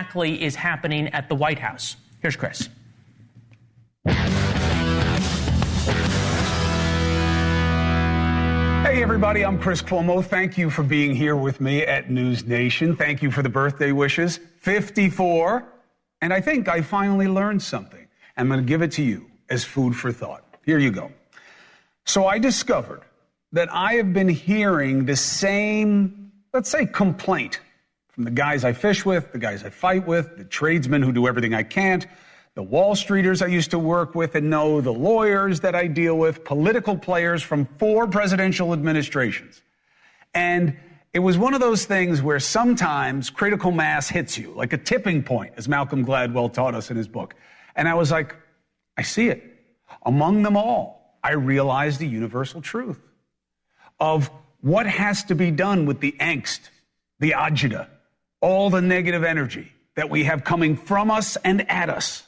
exactly is happening at the White House. Here's Chris. Hey, everybody, I'm Chris Cuomo. Thank you for being here with me at NewsNation. Thank you for the birthday wishes. 54. And I think I finally learned something. I'm going to give it to you as food for thought. Here you go. So I discovered that I have been hearing the same, let's say, complaint from the guys I fish with, the guys I fight with, the tradesmen who do everything I can't, the Wall Streeters I used to work with and know, the lawyers that I deal with, political players from 4 presidential administrations. And it was one of those things where sometimes critical mass hits you, like a tipping point, as Malcolm Gladwell taught us in his book. And I was like, I see it. Among them all, I realized a universal truth of what has to be done with the angst, the agita, all the negative energy that we have coming from us and at us.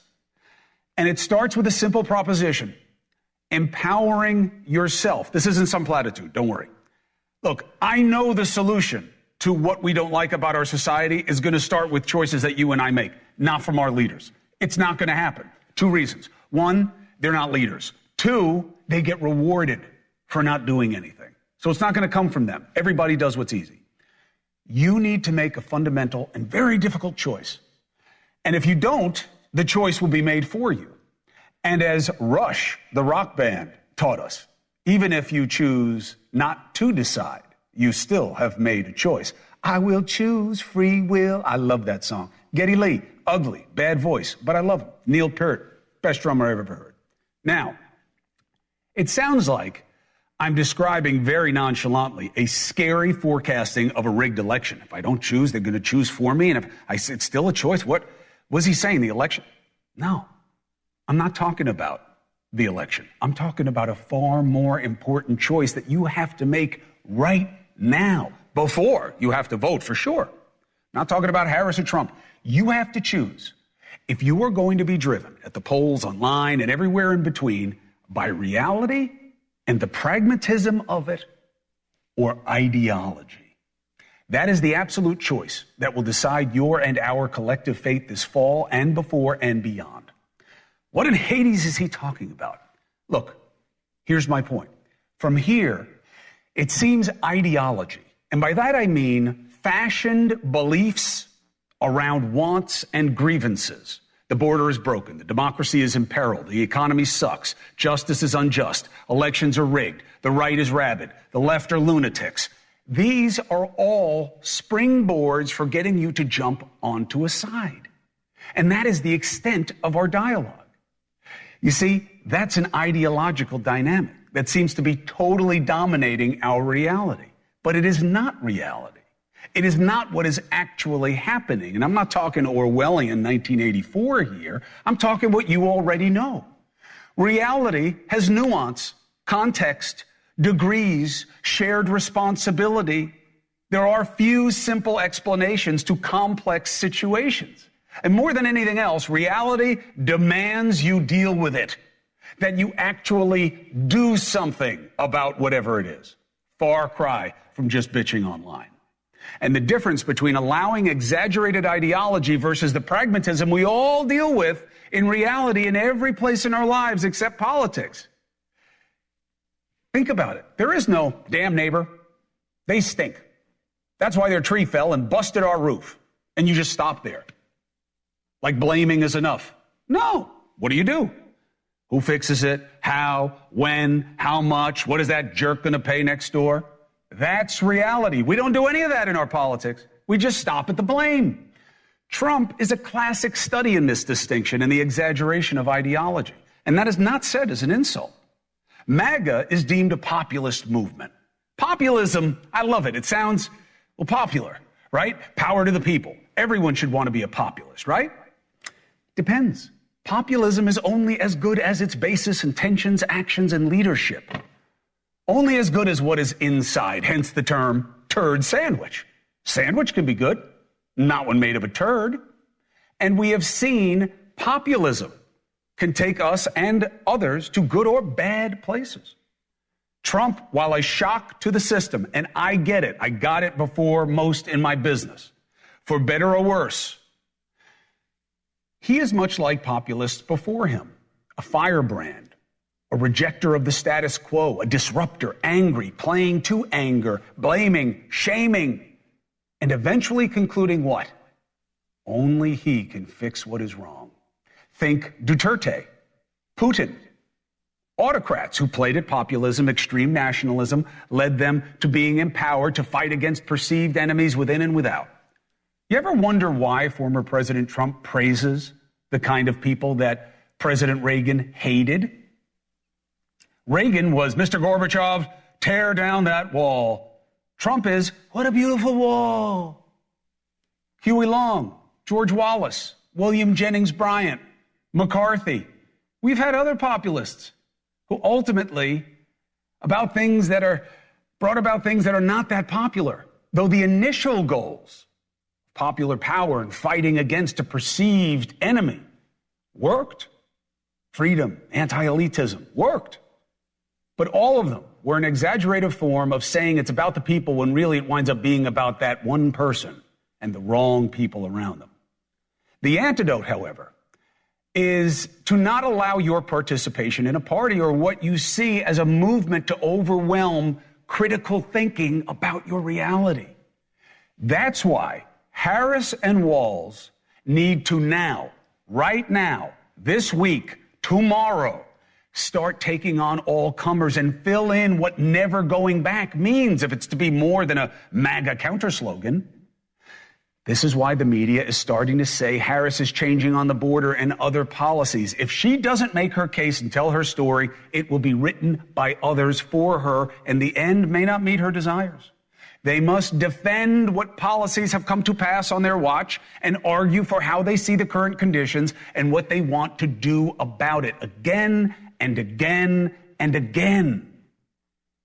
And it starts with a simple proposition: empowering yourself. This isn't some platitude, don't worry. Look, I know the solution to what we don't like about our society is going to start with choices that you and I make, not from our leaders. It's not going to happen. 2 reasons. 1, they're not leaders. 2, they get rewarded for not doing anything. So it's not going to come from them. Everybody does what's easy. You need to make a fundamental and very difficult choice. And if you don't, the choice will be made for you. And as Rush, the rock band, taught us, even if you choose not to decide, you still have made a choice. I will choose free will. I love that song. Geddy Lee, ugly, bad voice, but I love him. Neil Peart, best drummer I've ever heard. Now, it sounds like I'm describing very nonchalantly a scary forecasting of a rigged election. If I don't choose, they're going to choose for me. And if it's still a choice, what was he saying? The election? No, I'm not talking about the election. I'm talking about a far more important choice that you have to make right now before you have to vote for sure. Not talking about Harris or Trump. You have to choose if you are going to be driven at the polls, online, and everywhere in between by reality and the pragmatism of it, or ideology. That is the absolute choice that will decide your and our collective fate this fall and before and beyond. What in Hades is he talking about? Look, here's my point. From here, it seems ideology, and by that I mean fashioned beliefs around wants and grievances. The border is broken. The democracy is in peril. The economy sucks. Justice is unjust. Elections are rigged. The right is rabid. The left are lunatics. These are all springboards for getting you to jump onto a side. And that is the extent of our dialogue. You see, that's an ideological dynamic that seems to be totally dominating our reality. But it is not reality. It is not what is actually happening. And I'm not talking Orwellian 1984 here. I'm talking what you already know. Reality has nuance, context, degrees, shared responsibility. There are few simple explanations to complex situations. And more than anything else, reality demands you deal with it, that you actually do something about whatever it is. Far cry from just bitching online. And the difference between allowing exaggerated ideology versus the pragmatism we all deal with in reality in every place in our lives except politics. Think about it. There is no damn neighbor. They stink. That's why their tree fell and busted our roof. And you just stop there. Like blaming is enough. No. What do? Who fixes it? How? When? How much? What is that jerk going to pay next door? That's reality. We don't do any of that in our politics. We just stop at the blame. Trump is a classic study in this distinction and the exaggeration of ideology. And that is not said as an insult. MAGA is deemed a populist movement. Populism, I love it. It sounds, well, popular, right? Power to the people. Everyone should want to be a populist, right? Depends. Populism is only as good as its basis, intentions, actions, and leadership. Only as good as what is inside, hence the term turd sandwich. Sandwich can be good, not when made of a turd. And we have seen populism can take us and others to good or bad places. Trump, while a shock to the system, and I get it, I got it before most in my business, for better or worse, He is much like populists before him, a firebrand, a rejecter of the status quo, a disruptor, angry, playing to anger, blaming, shaming, and eventually concluding what? Only he can fix what is wrong. Think Duterte, Putin, autocrats who played at populism, extreme nationalism, led them to being empowered to fight against perceived enemies within and without. You ever wonder why former President Trump praises the kind of people that President Reagan hated? Reagan was, Mr. Gorbachev, tear down that wall. Trump is, what a beautiful wall. Huey Long, George Wallace, William Jennings Bryan, McCarthy. We've had other populists who ultimately brought about things that are not that popular, though the initial goals, popular power and fighting against a perceived enemy, worked. Freedom, anti-elitism, worked. But all of them were an exaggerated form of saying it's about the people when really it winds up being about that one person and the wrong people around them. The antidote, however, is to not allow your participation in a party or what you see as a movement to overwhelm critical thinking about your reality. That's why Harris and Walz need to now, right now, this week, tomorrow, start taking on all comers and fill in what never going back means if it's to be more than a MAGA counter slogan. This is why the media is starting to say Harris is changing on the border and other policies. If she doesn't make her case and tell her story, it will be written by others for her, and the end may not meet her desires. They must defend what policies have come to pass on their watch and argue for how they see the current conditions and what they want to do about it again and again and again.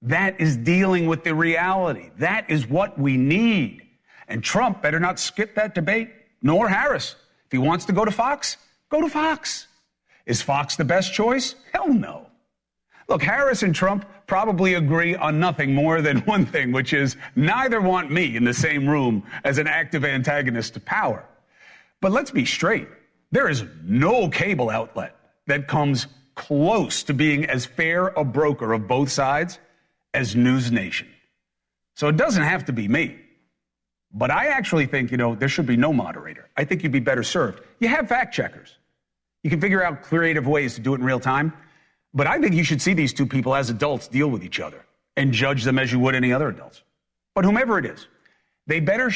That is dealing with the reality. That is what we need. And Trump better not skip that debate, nor Harris. If he wants to go to Fox, go to Fox. Is Fox the best choice? Hell no. Look, Harris and Trump probably agree on nothing more than one thing, which is neither want me in the same room as an active antagonist to power. But let's be straight. There is no cable outlet that comes close to being as fair a broker of both sides as NewsNation. So it doesn't have to be me. But I actually think, there should be no moderator. I think you'd be better served. You have fact checkers. You can figure out creative ways to do it in real time. But I think you should see these two people as adults deal with each other and judge them as you would any other adults. But whomever it is, they better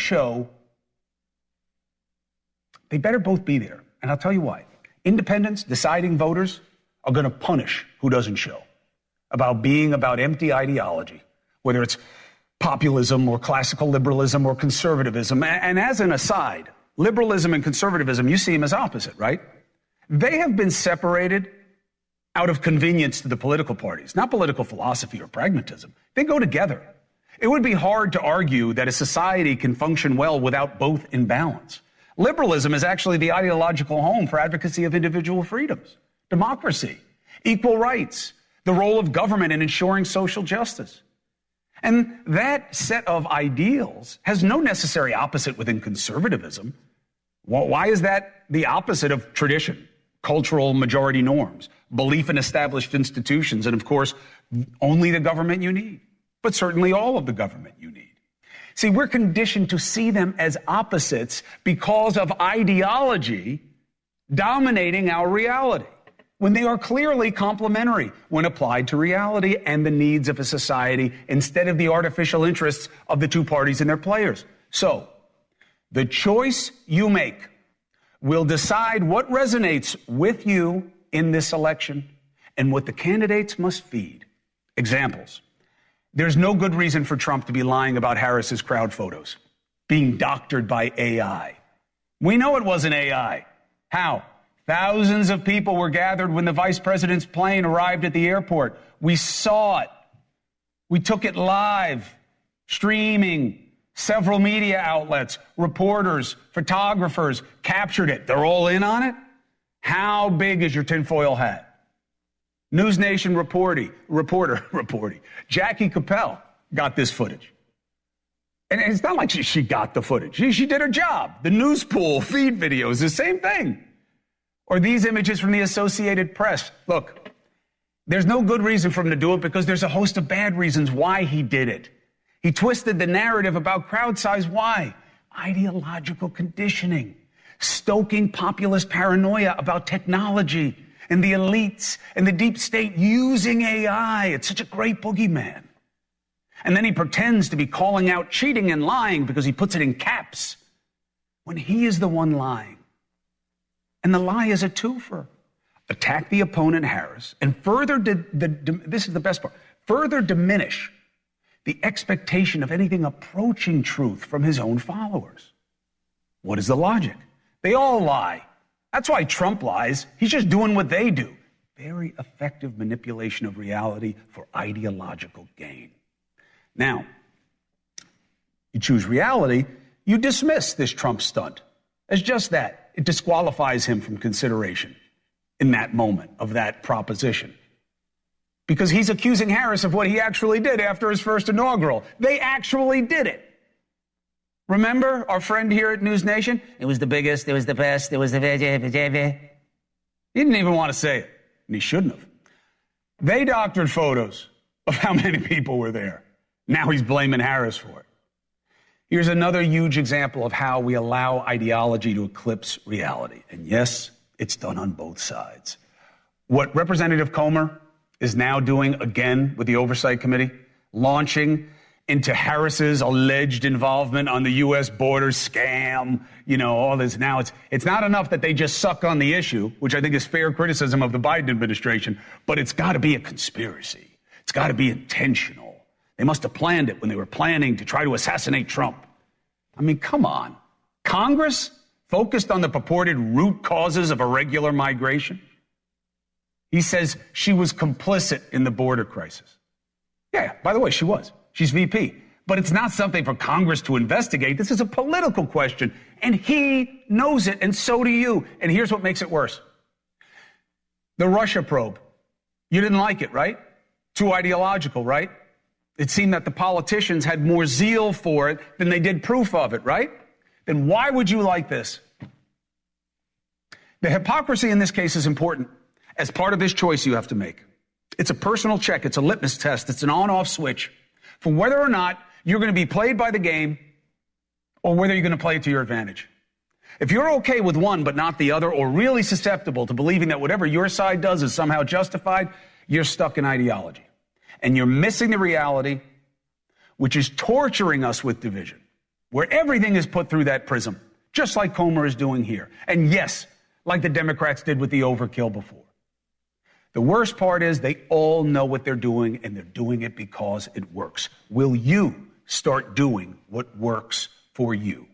both be there. And I'll tell you why. Independents, deciding voters, are going to punish who doesn't show about being about empty ideology, whether it's populism or classical liberalism or conservatism. And as an aside, liberalism and conservatism, you see them as opposite, right? They have been separated out of convenience to the political parties, not political philosophy or pragmatism. They go together. It would be hard to argue that a society can function well without both in balance. Liberalism is actually the ideological home for advocacy of individual freedoms, democracy, equal rights, the role of government in ensuring social justice. And that set of ideals has no necessary opposite within conservatism. Well, why is that the opposite of tradition, cultural majority norms, belief in established institutions, and of course, only the government you need, but certainly all of the government you need? See, we're conditioned to see them as opposites because of ideology dominating our reality, when they are clearly complementary when applied to reality and the needs of a society instead of the artificial interests of the two parties and their players. So, the choice you make will decide what resonates with you in this election and what the candidates must feed. Examples. There's no good reason for Trump to be lying about Harris's crowd photos being doctored by AI. We know it wasn't AI. How? Thousands of people were gathered when the vice president's plane arrived at the airport. We saw it. We took it live, streaming. Several media outlets, reporters, photographers captured it. They're all in on it? How big is your tinfoil hat? NewsNation reporter, Jackie Capel got this footage. And it's not like she got the footage. She did her job. The news pool feed video is the same thing. Or these images from the Associated Press. Look, there's no good reason for him to do it because there's a host of bad reasons why he did it. He twisted the narrative about crowd size. Why? Ideological conditioning, stoking populist paranoia about technology and the elites and the deep state using AI. It's such a great boogeyman. And then he pretends to be calling out cheating and lying because he puts it in caps when he is the one lying. And the lie is a twofer. Attack the opponent, Harris, and further, this is the best part, further diminish the expectation of anything approaching truth from his own followers. What is the logic? They all lie. That's why Trump lies. He's just doing what they do. Very effective manipulation of reality for ideological gain. Now, you choose reality, you dismiss this Trump stunt as just that. It disqualifies him from consideration in that moment of that proposition. Because he's accusing Harris of what he actually did after his first inaugural. They actually did it. Remember our friend here at NewsNation? It was the biggest, it was the best, it was the... He didn't even want to say it, and he shouldn't have. They doctored photos of how many people were there. Now he's blaming Harris for it. Here's another huge example of how we allow ideology to eclipse reality. And yes, it's done on both sides. What Representative Comer is now doing again with the Oversight Committee, launching into Harris's alleged involvement on the U.S. border scam, all this. Now, it's not enough that they just suck on the issue, which I think is fair criticism of the Biden administration, but it's got to be a conspiracy. It's got to be intentional. They must have planned it when they were planning to try to assassinate Trump. I mean, come on. Congress focused on the purported root causes of irregular migration? He says she was complicit in the border crisis. Yeah, by the way, she was. She's VP. But it's not something for Congress to investigate. This is a political question, and he knows it, and so do you. And here's what makes it worse. The Russia probe. You didn't like it, right? Too ideological, right? It seemed that the politicians had more zeal for it than they did proof of it, right? Then why would you like this? The hypocrisy in this case is important as part of this choice you have to make. It's a personal check. It's a litmus test. It's an on-off switch for whether or not you're going to be played by the game or whether you're going to play it to your advantage. If you're okay with one but not the other, or really susceptible to believing that whatever your side does is somehow justified, you're stuck in ideology. And you're missing the reality, which is torturing us with division, where everything is put through that prism, just like Comer is doing here. And yes, like the Democrats did with the overkill before. The worst part is they all know what they're doing, and they're doing it because it works. Will you start doing what works for you?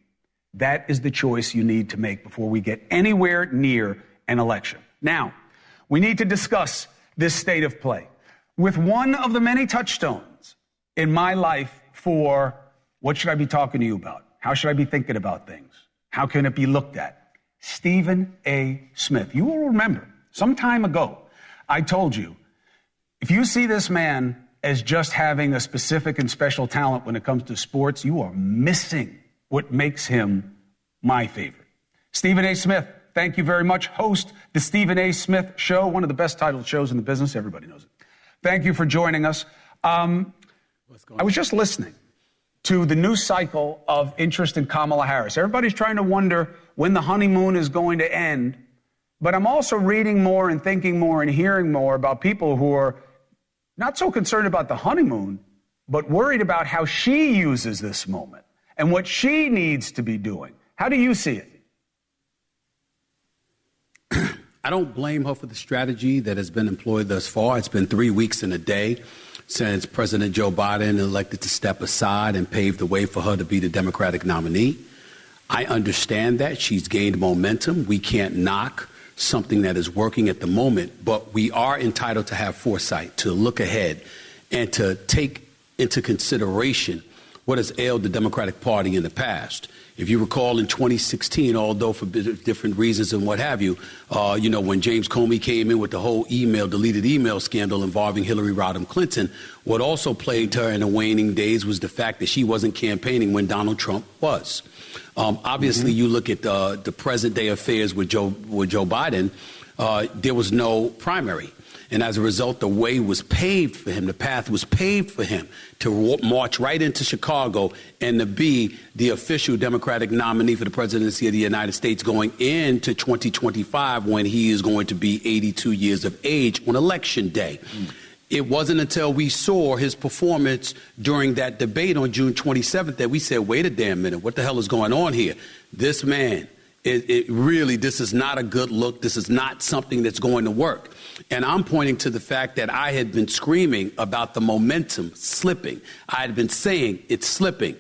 That is the choice you need to make before we get anywhere near an election. Now, we need to discuss this state of play with one of the many touchstones in my life for what should I be talking to you about? How should I be thinking about things? How can it be looked at? Stephen A. Smith. You will remember some time ago, I told you, if you see this man as just having a specific and special talent when it comes to sports, you are missing what makes him my favorite. Stephen A. Smith, thank you very much. Host the Stephen A. Smith Show, one of the best titled shows in the business. Everybody knows it. Thank you for joining us. I was just listening to the news cycle of interest in Kamala Harris. Everybody's trying to wonder when the honeymoon is going to end. But I'm also reading more and thinking more and hearing more about people who are not so concerned about the honeymoon, but worried about how she uses this moment and what she needs to be doing. How do you see it? I don't blame her for the strategy that has been employed thus far. It's been 3 weeks and a day since President Joe Biden elected to step aside and pave the way for her to be the Democratic nominee. I understand that. She's gained momentum. We can't knock something that is working at the moment, but we are entitled to have foresight, to look ahead, and to take into consideration what has ailed the Democratic Party in the past. If you recall, in 2016, although for different reasons and what have you, when James Comey came in with the whole deleted email scandal involving Hillary Rodham Clinton, what also plagued her in the waning days was the fact that she wasn't campaigning when Donald Trump was. Obviously, you look at the present-day affairs with Joe Biden, there was no primary. And as a result, the way was paved for him, the path was paved for him to march right into Chicago and to be the official Democratic nominee for the presidency of the United States going into 2025 when he is going to be 82 years of age on Election Day. It wasn't until we saw his performance during that debate on June 27th that we said, wait a damn minute, what the hell is going on here? This man, this is not a good look. This is not something that's going to work. And I'm pointing to the fact that I had been screaming about the momentum slipping. I had been saying it's slipping.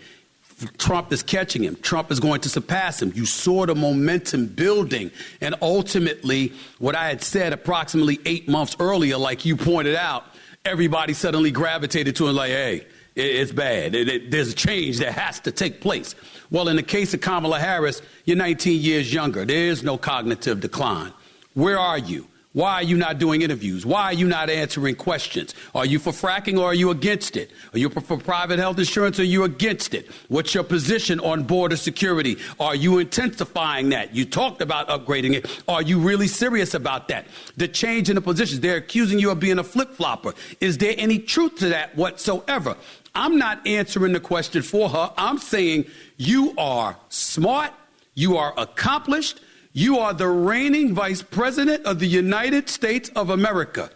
Trump is catching him. Trump is going to surpass him. You saw the momentum building. And ultimately, what I had said approximately 8 months earlier, like you pointed out, everybody suddenly gravitated to it like, hey, it's bad. There's a change that has to take place. Well, in the case of Kamala Harris, you're 19 years younger. There is no cognitive decline. Where are you? Why are you not doing interviews? Why are you not answering questions? Are you for fracking or are you against it? Are you for private health insurance or are you against it? What's your position on border security? Are you intensifying that? You talked about upgrading it. Are you really serious about that? The change in the positions. They're accusing you of being a flip-flopper. Is there any truth to that whatsoever? I'm not answering the question for her. I'm saying you are smart. You are accomplished. You are the reigning vice president of the United States of America.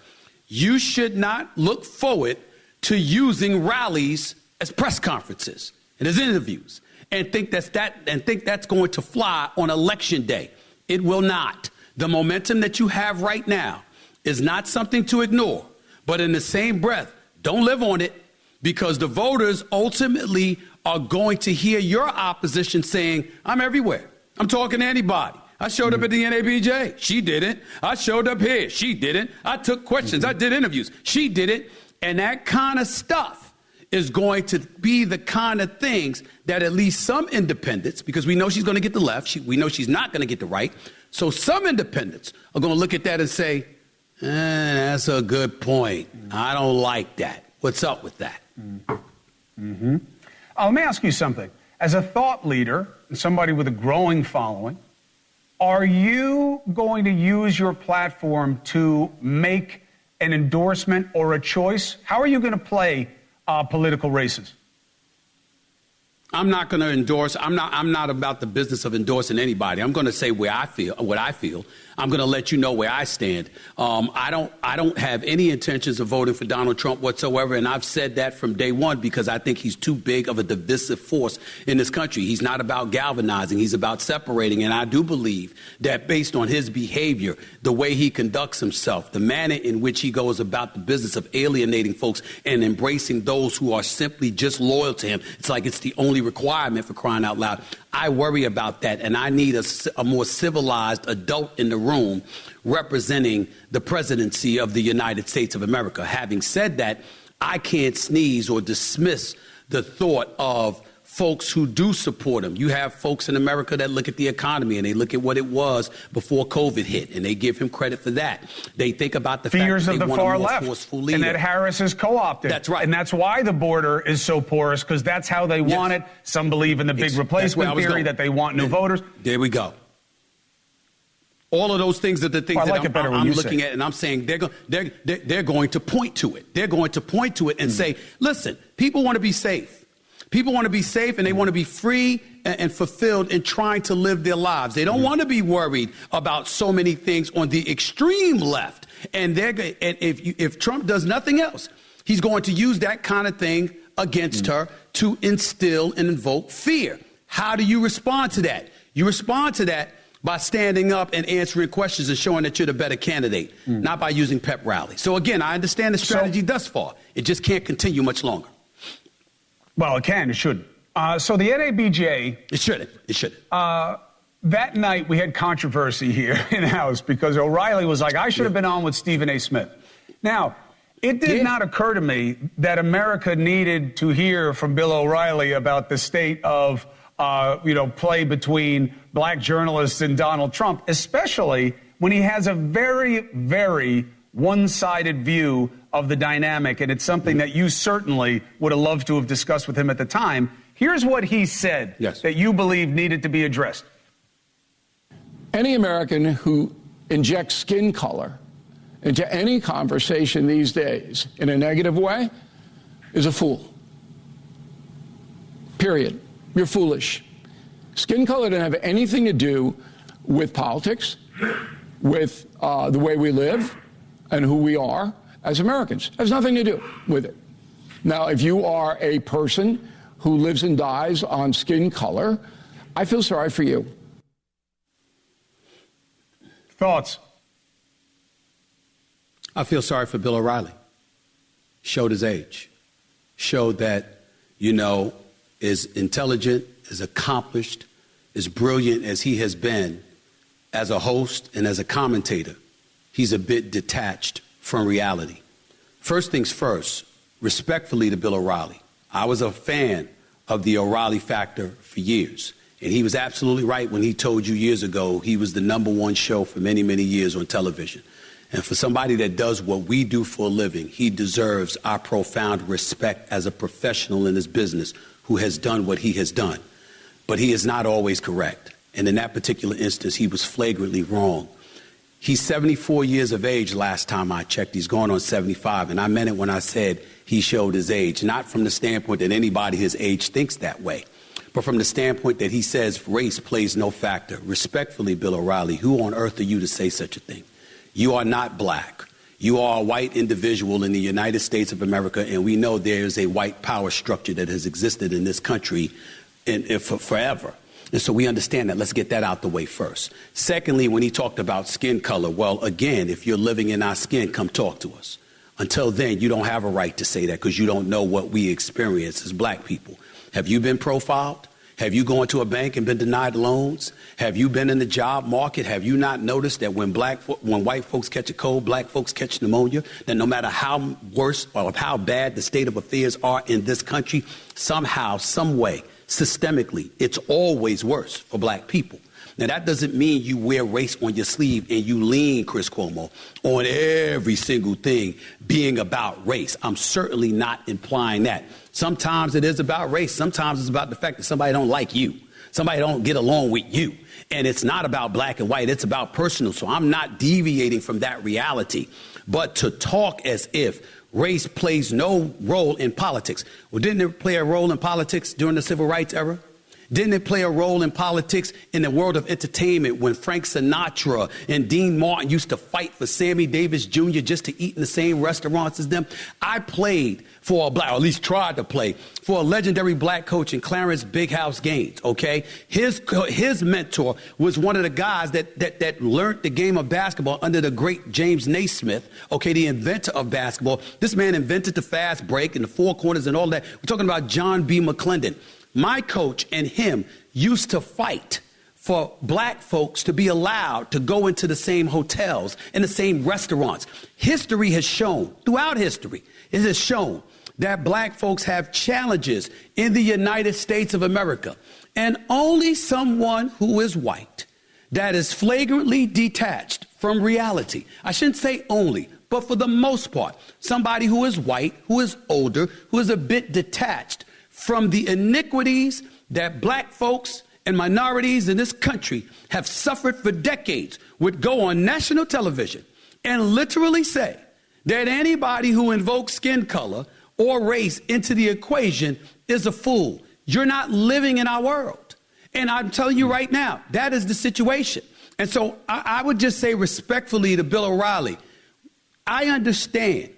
You should not look forward to using rallies as press conferences and as interviews and think that's going to fly on Election Day. It will not. The momentum that you have right now is not something to ignore. But in the same breath, don't live on it, because the voters ultimately are going to hear your opposition saying, I'm everywhere. I'm talking to anybody. I showed up at the NABJ. She didn't. I showed up here. She didn't. I took questions. I did interviews. She didn't. And that kind of stuff is going to be the kind of things that at least some independents, because we know she's going to get the left, we know she's not going to get the right, so some independents are going to look at that and say, that's a good point. I don't like that. What's up with that? Let me ask you something. As a thought leader and somebody with a growing following, are you going to use your platform to make an endorsement or a choice? How are you going to play political races? I'm not going to endorse. I'm not about the business of endorsing anybody. I'm going to say what I feel. I'm going to let you know where I stand. I don't have any intentions of voting for Donald Trump whatsoever, and I've said that from day one because I think he's too big of a divisive force in this country. He's not about galvanizing. He's about separating, and I do believe that based on his behavior, the way he conducts himself, the manner in which he goes about the business of alienating folks and embracing those who are simply just loyal to him, it's like it's the only requirement, for crying out loud. I worry about that, and I need a more civilized adult in the room representing the presidency of the United States of America. Having said that, I can't sneeze or dismiss the thought of folks who do support him. You have folks in America that look at the economy and they look at what it was before COVID hit, and they give him credit for that. They think about the fears fact that of they the want far a more left, forceful leader. and that Harris is co-opted. That's right. And that's why the border is so porous, because that's how they want it. Some believe in the big replacement theory, that they want new voters. There we go. All of those things are the things that I'm looking at, and I'm saying they're going to point to it. They're going to point to it and say, listen, people want to be safe. People want to be safe, and they want to be free and fulfilled in trying to live their lives. They don't want to be worried about so many things on the extreme left. And if Trump does nothing else, he's going to use that kind of thing against her to instill and invoke fear. How do you respond to that? You respond to that by standing up and answering questions and showing that you're the better candidate, not by using pep rallies. So, again, I understand the strategy thus far. It just can't continue much longer. Well, it can. It shouldn't. So the NABJ... It shouldn't. It shouldn't. That night, we had controversy here in the House because O'Reilly was like, I should have been on with Stephen A. Smith. Now, it did not occur to me that America needed to hear from Bill O'Reilly about the state of, play between black journalists and Donald Trump, especially when he has a very, very one-sided view of the dynamic, and it's something that you certainly would have loved to have discussed with him at the time. Here's what he said that you believe needed to be addressed. Any American who injects skin color into any conversation these days in a negative way is a fool. Period. You're foolish. Skin color doesn't have anything to do with politics, with the way we live and who we are as Americans. It has nothing to do with it. Now, if you are a person who lives and dies on skin color, I feel sorry for you. Thoughts? I feel sorry for Bill O'Reilly. Showed his age. Showed that, is intelligent, is accomplished, as brilliant as he has been as a host and as a commentator. He's a bit detached from reality. First things first, respectfully to Bill O'Reilly. I was a fan of the O'Reilly factor for years. And he was absolutely right when he told you years ago he was the #1 show for many, many years on television. And for somebody that does what we do for a living, he deserves our profound respect as a professional in his business who has done what he has done. But he is not always correct. And in that particular instance, he was flagrantly wrong. He's 74 years of age last time I checked. He's going on 75. And I meant it when I said he showed his age, not from the standpoint that anybody his age thinks that way, but from the standpoint that he says race plays no factor. Respectfully, Bill O'Reilly, who on earth are you to say such a thing? You are not black. You are a white individual in the United States of America, and we know there is a white power structure that has existed in this country for forever. And so we understand that. Let's get that out the way first. Secondly, when he talked about skin color, well, again, if you're living in our skin, come talk to us. Until then, you don't have a right to say that because you don't know what we experience as black people. Have you been profiled? Have you gone to a bank and been denied loans? Have you been in the job market? Have you not noticed that when white folks catch a cold, black folks catch pneumonia, that no matter how worse or how bad the state of affairs are in this country, somehow, some way, systemically, it's always worse for black people. Now, that doesn't mean you wear race on your sleeve and you lean, Chris Cuomo, on every single thing being about race. I'm certainly not implying that. Sometimes it is about race. Sometimes it's about the fact that somebody don't like you. Somebody don't get along with you. And it's not about black and white. It's about personal. So I'm not deviating from that reality. But to talk as if race plays no role in politics. Well, didn't it play a role in politics during the civil rights era? Didn't it play a role in politics in the world of entertainment when Frank Sinatra and Dean Martin used to fight for Sammy Davis Jr. just to eat in the same restaurants as them? I played for a black, or at least tried to play, for a legendary black coach in Clarence Big House Gaines, okay? His mentor was one of the guys that learned the game of basketball under the great James Naismith, okay, the inventor of basketball. This man invented the fast break and the four corners and all that. We're talking about John B. McClendon. My coach and him used to fight for black folks to be allowed to go into the same hotels and the same restaurants. History has shown, throughout history, it has shown that black folks have challenges in the United States of America. And only someone who is white, that is flagrantly detached from reality, I shouldn't say only, but for the most part, somebody who is white, who is older, who is a bit detached from the iniquities that black folks and minorities in this country have suffered for decades, would go on national television and literally say that anybody who invokes skin color or race into the equation is a fool. You're not living in our world. And I'm telling you right now, that is the situation. And so I would just say respectfully to Bill O'Reilly, I understand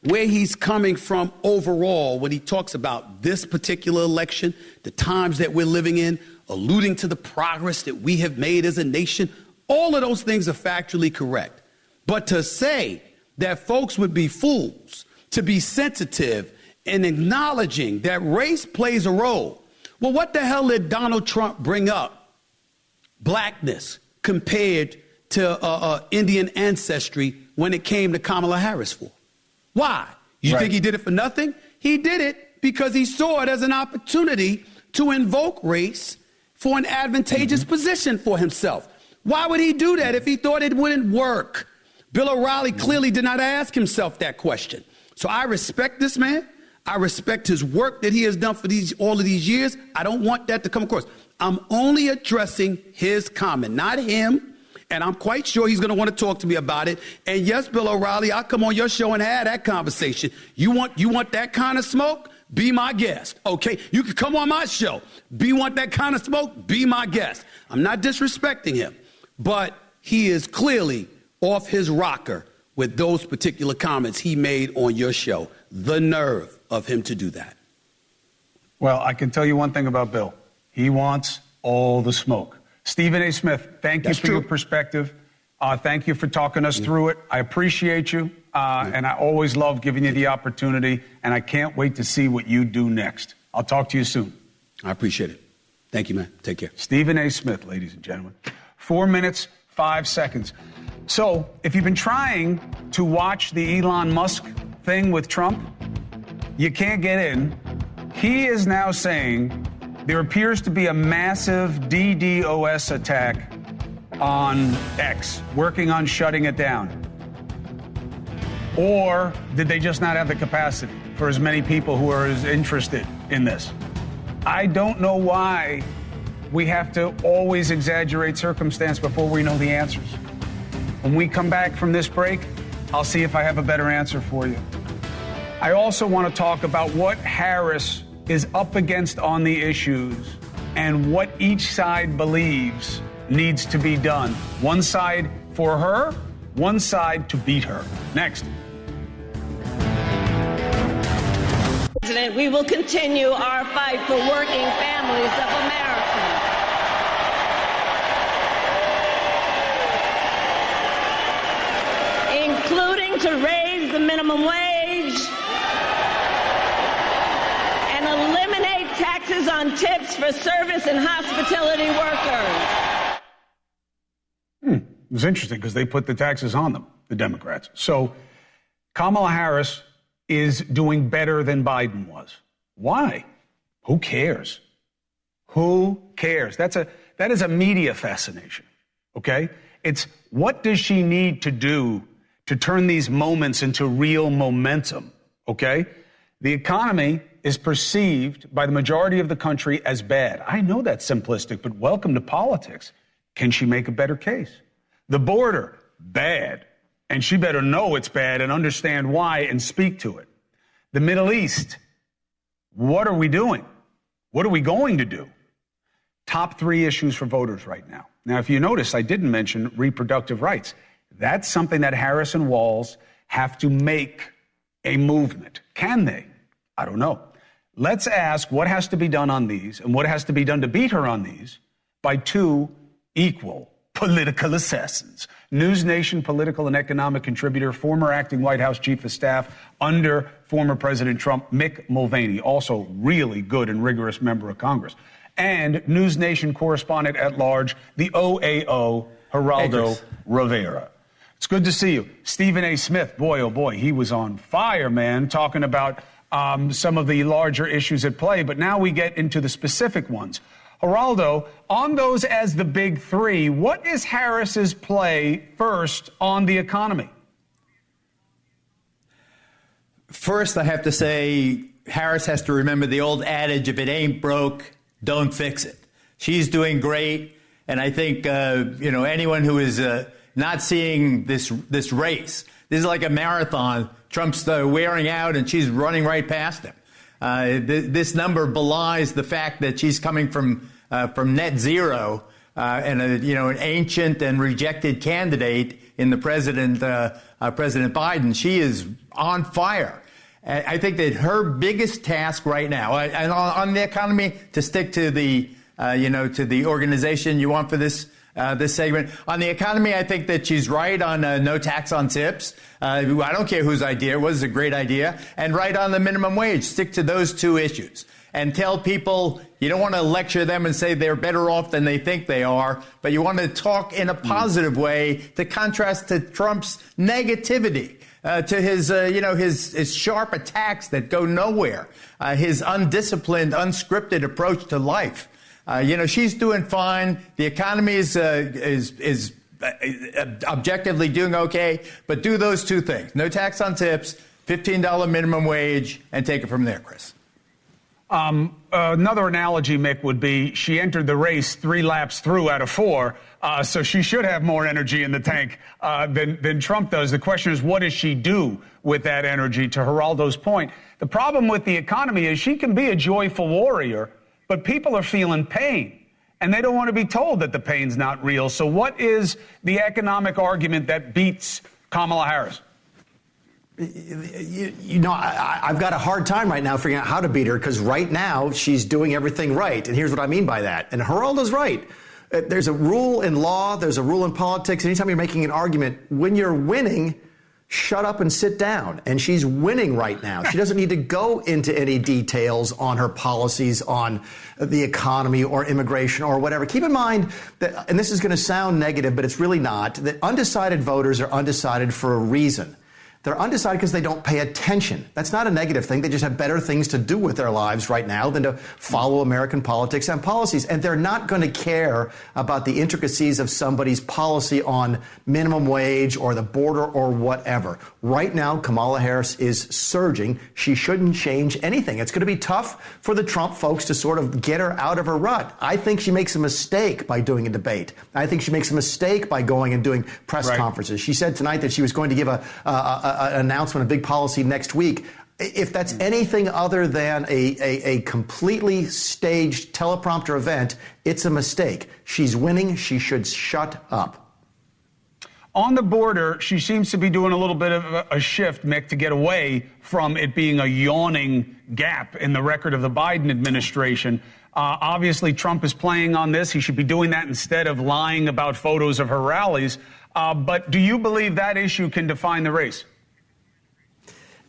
where he's coming from overall when he talks about this particular election, the times that we're living in, alluding to the progress that we have made as a nation. All of those things are factually correct. But to say that folks would be fools to be sensitive in acknowledging that race plays a role. Well, what the hell did Donald Trump bring up blackness compared to Indian ancestry when it came to Kamala Harris for? Why? You think he did it for nothing? He did it because he saw it as an opportunity to invoke race for an advantageous position for himself. Why would he do that if he thought it wouldn't work? Bill O'Reilly clearly did not ask himself that question. So I respect this man. I respect his work that he has done for all of these years. I don't want that to come across. I'm only addressing his comment, not him. And I'm quite sure he's going to want to talk to me about it. And yes, Bill O'Reilly, I'll come on your show and have that conversation. You want that kind of smoke? Be my guest. Okay, you can come on my show. Want that kind of smoke? Be my guest. I'm not disrespecting him, but he is clearly off his rocker with those particular comments he made on your show. The nerve of him to do that. Well, I can tell you one thing about Bill. He wants all the smoke. Stephen A. Smith, thank you for your perspective. Thank you for talking us through it. I appreciate you, and I always love giving you the opportunity, and I can't wait to see what you do next. I'll talk to you soon. I appreciate it. Thank you, man. Take care. Stephen A. Smith, ladies and gentlemen. 4 minutes, 5 seconds. So if you've been trying to watch the Elon Musk thing with Trump, you can't get in. He is now saying there appears to be a massive DDoS attack on X, working on shutting it down. Or did they just not have the capacity for as many people who are as interested in this? I don't know why we have to always exaggerate circumstance before we know the answers. When we come back from this break, I'll see if I have a better answer for you. I also want to talk about what Harris is up against on the issues and what each side believes needs to be done. One side for her, one side to beat her. Next. President, we will continue our fight for working families of America. Including to raise the minimum wage and eliminate taxes on tips for service and hospitality workers. It was interesting because they put the taxes on them, the Democrats. So Kamala Harris is doing better than Biden was. Why? Who cares? Who cares? That is a media fascination, okay? It's what does she need to do to turn these moments into real momentum, okay? The economy is perceived by the majority of the country as bad. I know that's simplistic, but welcome to politics. Can she make a better case? The border, bad. And she better know it's bad and understand why and speak to it. The Middle East, what are we doing? What are we going to do? Top 3 issues for voters right now. Now, if you notice, I didn't mention reproductive rights. That's something that Harris and Walz have to make a movement. Can they? I don't know. Let's ask what has to be done on these and what has to be done to beat her on these by 2 equal political assassins. NewsNation political and economic contributor, former acting White House chief of staff under former President Trump, Mick Mulvaney, also really good and rigorous member of Congress, and NewsNation correspondent at large, the OAO, Geraldo Rivera. It's good to see you. Stephen A. Smith, boy, oh boy, he was on fire, man, talking about some of the larger issues at play. But now we get into the specific ones. Geraldo, on those as the big 3, what is Harris's play first on the economy? First, I have to say Harris has to remember the old adage, if it ain't broke, don't fix it. She's doing great. And I think, anyone who is not seeing this race, this is like a marathon. Trump's wearing out and she's running right past him. This number belies the fact that she's coming from net zero and an ancient and rejected candidate in the President Biden. She is on fire. I think that her biggest task right now, and on the economy, to stick to the to the organization you want for this segment. On the economy, I think that she's right on no tax on tips. I don't care whose idea it was, a great idea. And right on the minimum wage. Stick to those 2 issues. And tell people you don't want to lecture them and say they're better off than they think they are, but you want to talk in a positive way to contrast to Trump's negativity, to his sharp attacks that go nowhere, his undisciplined, unscripted approach to life. She's doing fine. The economy is objectively doing okay, but do those 2 things. No tax on tips, $15 minimum wage, and take it from there, Chris. Another analogy, Mick, would be she entered the race 3 laps through out of 4, so she should have more energy in the tank than Trump does. The question is, what does she do with that energy? To Geraldo's point, the problem with the economy is she can be a joyful warrior, but people are feeling pain, and they don't want to be told that the pain's not real. So what is the economic argument that beats Kamala Harris? You know, I've got a hard time right now figuring out how to beat her, because right now she's doing everything right. And here's what I mean by that. And Geraldo's right. There's a rule in law. There's a rule in politics. Anytime you're making an argument, when you're winning, shut up and sit down. And she's winning right now. She doesn't need to go into any details on her policies on the economy or immigration or whatever. Keep in mind that, and this is going to sound negative, but it's really not, that undecided voters are undecided for a reason. They're undecided because they don't pay attention. That's not a negative thing. They just have better things to do with their lives right now than to follow American politics and policies. And they're not going to care about the intricacies of somebody's policy on minimum wage or the border or whatever. Right now, Kamala Harris is surging. She shouldn't change anything. It's going to be tough for the Trump folks to sort of get her out of her rut. I think she makes a mistake by doing a debate. I think she makes a mistake by going and doing press conferences. She said tonight that she was going to give an announcement, a big policy next week. If that's anything other than a completely staged teleprompter event, it's a mistake. She's winning. She should shut up. On the border, she seems to be doing a little bit of a shift, Mick, to get away from it being a yawning gap in the record of the Biden administration. Obviously, Trump is playing on this. He should be doing that instead of lying about photos of her rallies. But do you believe that issue can define the race?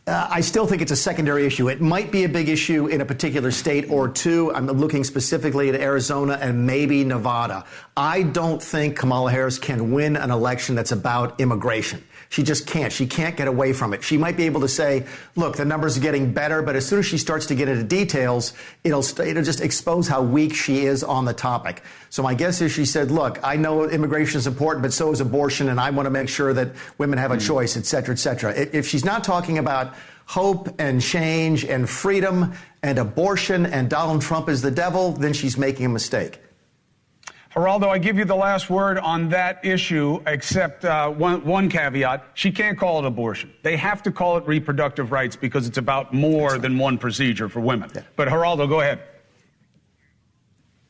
I still think it's a secondary issue. It might be a big issue in a particular state or two. I'm looking specifically at Arizona and maybe Nevada. I don't think Kamala Harris can win an election that's about immigration. She just can't. She can't get away from it. She might be able to say, look, the numbers are getting better, but as soon as she starts to get into details, it'll just expose how weak she is on the topic. So my guess is she said, look, I know immigration is important, but so is abortion, and I want to make sure that women have a choice, et cetera, et cetera. If she's not talking about hope and change and freedom and abortion and Donald Trump is the devil, then she's making a mistake. Geraldo, I give you the last word on that issue, except one caveat. She can't call it abortion. They have to call it reproductive rights because it's about more than one procedure for women. Yeah. But Geraldo, go ahead.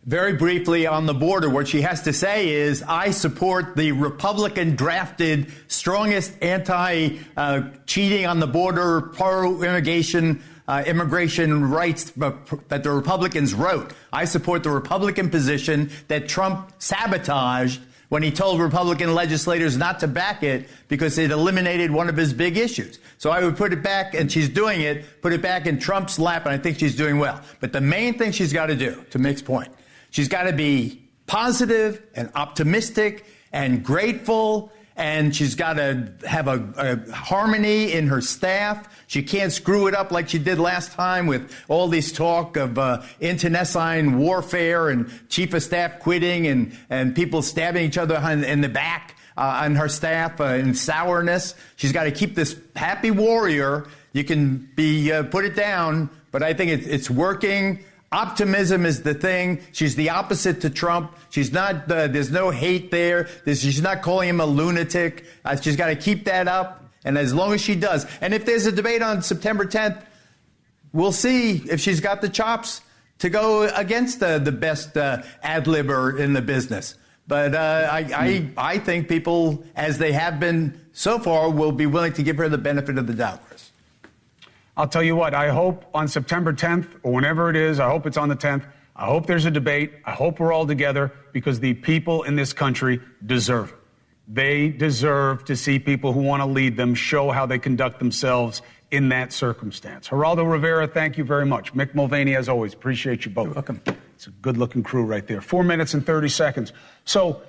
Very briefly on the border, what she has to say is, I support the Republican-drafted, strongest anti-cheating on the border, pro-immigration immigration rights that the Republicans wrote. I support the Republican position that Trump sabotaged when he told Republican legislators not to back it because it eliminated one of his big issues. So I would put it back, and she's doing it, put it back in Trump's lap, and I think she's doing well. But the main thing she's got to do, to Mick's point, she's got to be positive and optimistic and grateful, and she's got to have a harmony in her staff. She can't screw it up like she did last time with all this talk of internecine warfare and chief of staff quitting and people stabbing each other in the back on her staff and sourness. She's got to keep this happy warrior. You can put it down, but I think it's working. Optimism is the thing. She's the opposite to Trump. She's not, there's no hate there. She's not calling him a lunatic. She's got to keep that up. And as long as she does, and if there's a debate on September 10th, we'll see if she's got the chops to go against the best ad-libber in the business. But I think people, as they have been so far, will be willing to give her the benefit of the doubt, Chris. I'll tell you what, I hope on September 10th, or whenever it is, I hope it's on the 10th, I hope there's a debate. I hope we're all together because the people in this country deserve it. They deserve to see people who want to lead them show how they conduct themselves in that circumstance. Geraldo Rivera, thank you very much. Mick Mulvaney, as always, appreciate you both. You're welcome. It's a good-looking crew right there. 4 minutes and 30 seconds. So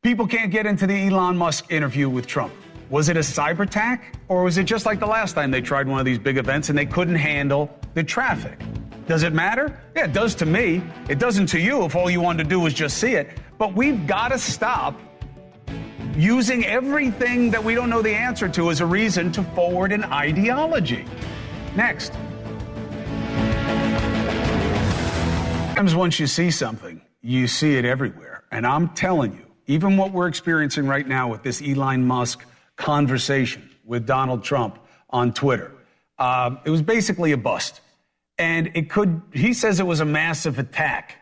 people can't get into the Elon Musk interview with Trump. Was it a cyber attack, or was it just like the last time they tried one of these big events and they couldn't handle the traffic? Does it matter? Yeah, it does to me. It doesn't to you if all you wanted to do was just see it. But we've got to stop using everything that we don't know the answer to as a reason to forward an ideology. Next. Sometimes once you see something, you see it everywhere. And I'm telling you, even what we're experiencing right now with this Elon Musk conversation with Donald Trump on Twitter, it was basically a bust. And he says it was a massive attack,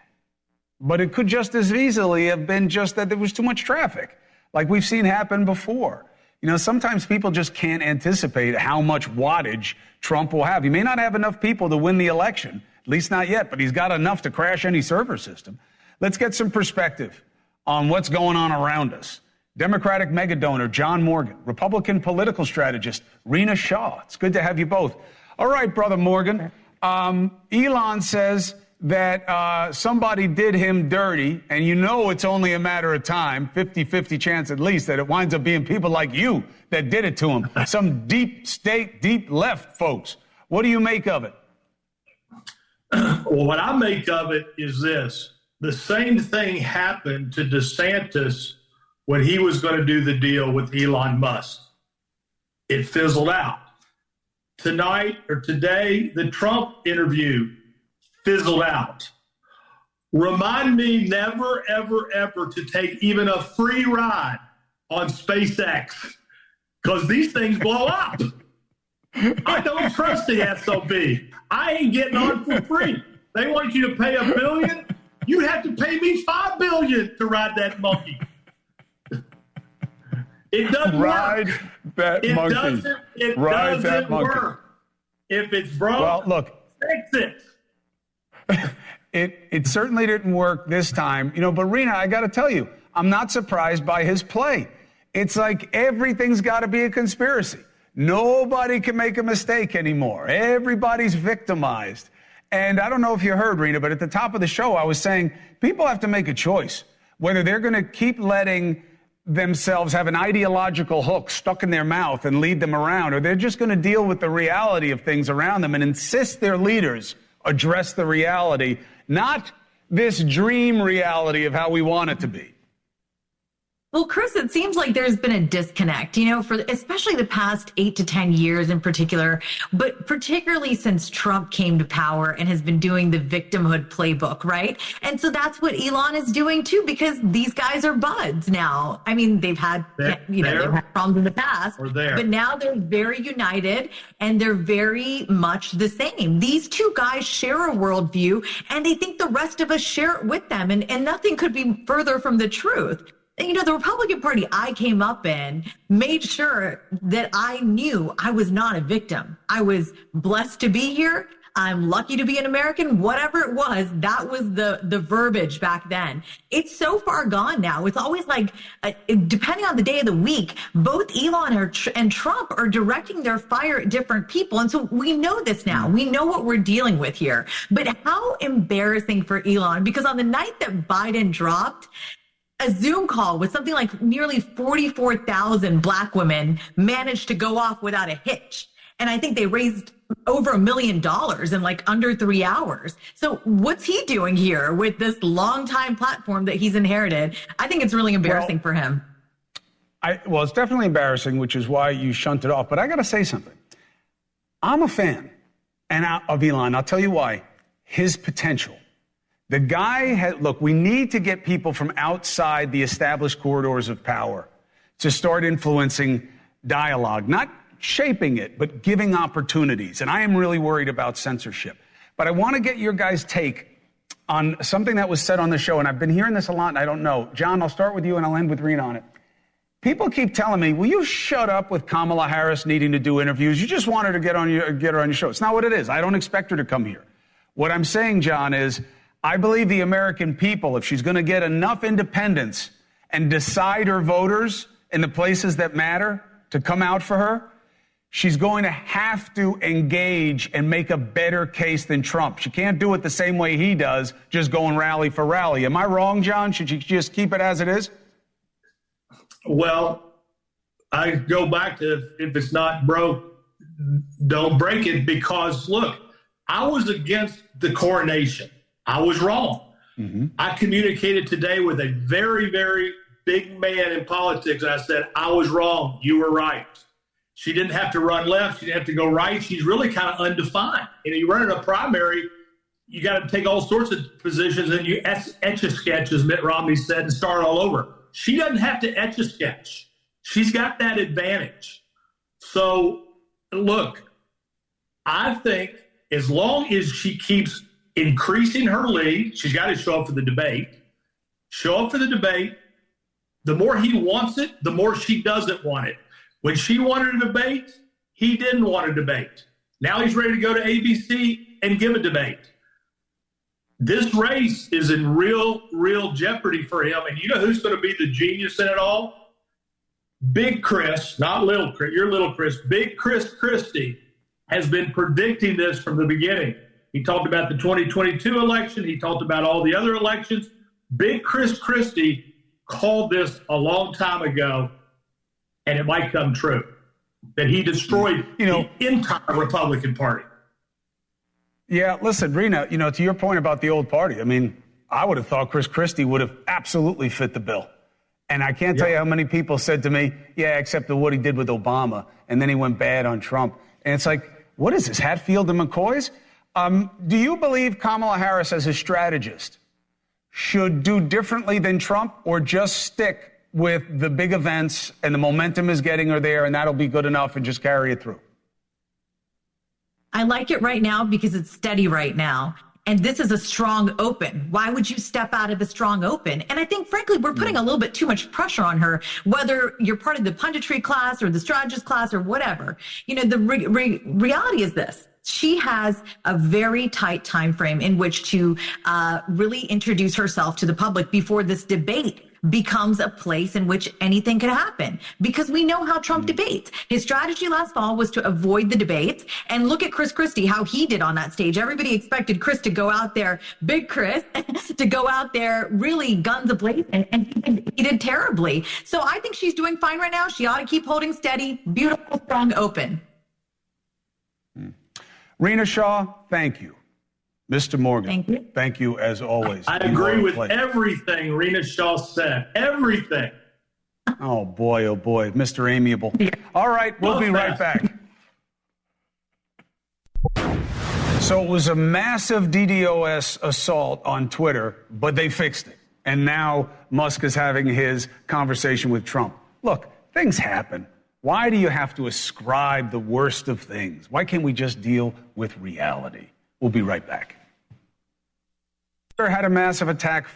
but it could just as easily have been just that there was too much traffic, like we've seen happen before. You know, sometimes people just can't anticipate how much wattage Trump will have. He may not have enough people to win the election, at least not yet, but he's got enough to crash any server system. Let's get some perspective on what's going on around us. Democratic megadonor John Morgan, Republican political strategist Rena Shaw. It's good to have you both. All right, Brother Morgan. Elon says that somebody did him dirty, and you know it's only a matter of time, 50-50 chance at least, that it winds up being people like you that did it to him. Some deep state, deep left folks. What do you make of it? Well, what I make of it is this. The same thing happened to DeSantis when he was going to do the deal with Elon Musk. It fizzled out. Tonight or today, the Trump interview fizzled out. Remind me never, ever, ever to take even a free ride on SpaceX, because these things blow up. I don't trust the SOB. I ain't getting on for free. They want you to pay $1 billion. You have to pay me $5 billion to ride that monkey. It doesn't ride work. That it monkey. Doesn't that monkey. work. If it's broke, well, look, fix it. It certainly didn't work this time, you know. But Rena, I got to tell you, I'm not surprised by his play. It's like everything's got to be a conspiracy. Nobody can make a mistake anymore. Everybody's victimized. And I don't know if you heard, Rena, but at the top of the show, I was saying people have to make a choice whether they're going to keep letting themselves have an ideological hook stuck in their mouth and lead them around, or they're just going to deal with the reality of things around them and insist their leaders address the reality, not this dream reality of how we want it to be. Well, Chris, it seems like there's been a disconnect, you know, for especially the past 8 to 10 years in particular, but particularly since Trump came to power and has been doing the victimhood playbook, right? And so that's what Elon is doing too, because these guys are buds now. I mean, they've had, they've had problems in the past, but now they're very united and they're very much the same. These two guys share a worldview and they think the rest of us share it with them. And nothing could be further from the truth. You know, the Republican Party I came up in made sure that I knew I was not a victim. I was blessed to be here. I'm lucky to be an American. Whatever it was, that was the verbiage back then. It's so far gone now. It's always like, depending on the day of the week, both Elon and Trump are directing their fire at different people. And so we know this now. We know what we're dealing with here. But how embarrassing for Elon, because on the night that Biden dropped, a Zoom call with something like nearly 44,000 Black women managed to go off without a hitch. And I think they raised over $1 million in like under 3 hours. So what's he doing here with this longtime platform that he's inherited? I think it's really embarrassing for him. Well, it's definitely embarrassing, which is why you shunted off. But I got to say something. I'm a fan of Elon. I'll tell you why. His potential. The guy look, we need to get people from outside the established corridors of power to start influencing dialogue, not shaping it, but giving opportunities. And I am really worried about censorship. But I want to get your guys' take on something that was said on the show. And I've been hearing this a lot, and I don't know. John, I'll start with you, and I'll end with Rena on it. People keep telling me, will you shut up with Kamala Harris needing to do interviews? You just want her to get her on your show. It's not what it is. I don't expect her to come here. What I'm saying, John, is I believe the American people, if she's going to get enough independence and decide her voters in the places that matter to come out for her, she's going to have to engage and make a better case than Trump. She can't do it the same way he does, just going rally for rally. Am I wrong, John? Should she just keep it as it is? Well, I go back to if it's not broke, don't break it, because, look, I was against the coronation. I was wrong. Mm-hmm. I communicated today with a very, very big man in politics. And I said, I was wrong. You were right. She didn't have to run left. She didn't have to go right. She's really kind of undefined. You run in a primary, you got to take all sorts of positions and you etch a sketch, as Mitt Romney said, and start all over. She doesn't have to etch a sketch. She's got that advantage. So, look, I think as long as she keeps increasing her lead, she's got to show up for the debate. Show up for the debate. The more he wants it, the more she doesn't want it. When she wanted a debate, he didn't want a debate. Now he's ready to go to ABC and give a debate. This race is in real jeopardy for him. And you know who's going to be the genius in it all? Big Chris, not little Chris, you're little Chris. Big Chris Christie has been predicting this from the beginning. He talked about the 2022 election. He talked about all the other elections. Big Chris Christie called this a long time ago, and it might come true, that he destroyed the entire Republican Party. Yeah, listen, Rena, to your point about the old party, I mean, I would have thought Chris Christie would have absolutely fit the bill. And I can't tell you how many people said to me, yeah, except for what he did with Obama, and then he went bad on Trump. And it's like, what is this, Hatfield and McCoy's? Do you believe Kamala Harris, as a strategist, should do differently than Trump, or just stick with the big events and the momentum is getting her there and that'll be good enough and just carry it through? I like it right now because it's steady right now. And this is a strong open. Why would you step out of a strong open? And I think, frankly, we're putting a little bit too much pressure on her, whether you're part of the punditry class or the strategist class or whatever. The reality is this. She has a very tight time frame in which to really introduce herself to the public before this debate becomes a place in which anything could happen, because we know how Trump debates. His strategy last fall was to avoid the debates, and look at Chris Christie, how he did on that stage. Everybody expected Chris to go out there, big Chris, to go out there really guns a-blazing, and he did terribly. So I think she's doing fine right now. She ought to keep holding steady, beautiful, strong, open. Rena Shaw, thank you. Mr. Morgan, thank you as always. I agree with everything Rena Shaw said. Everything. Oh, boy, Mr. Amiable. All right, we'll be right back. So it was a massive DDoS assault on Twitter, but they fixed it. And now Musk is having his conversation with Trump. Look, things happen. Why do you have to ascribe the worst of things? Why can't we just deal with reality? We'll be right back. Had a massive attack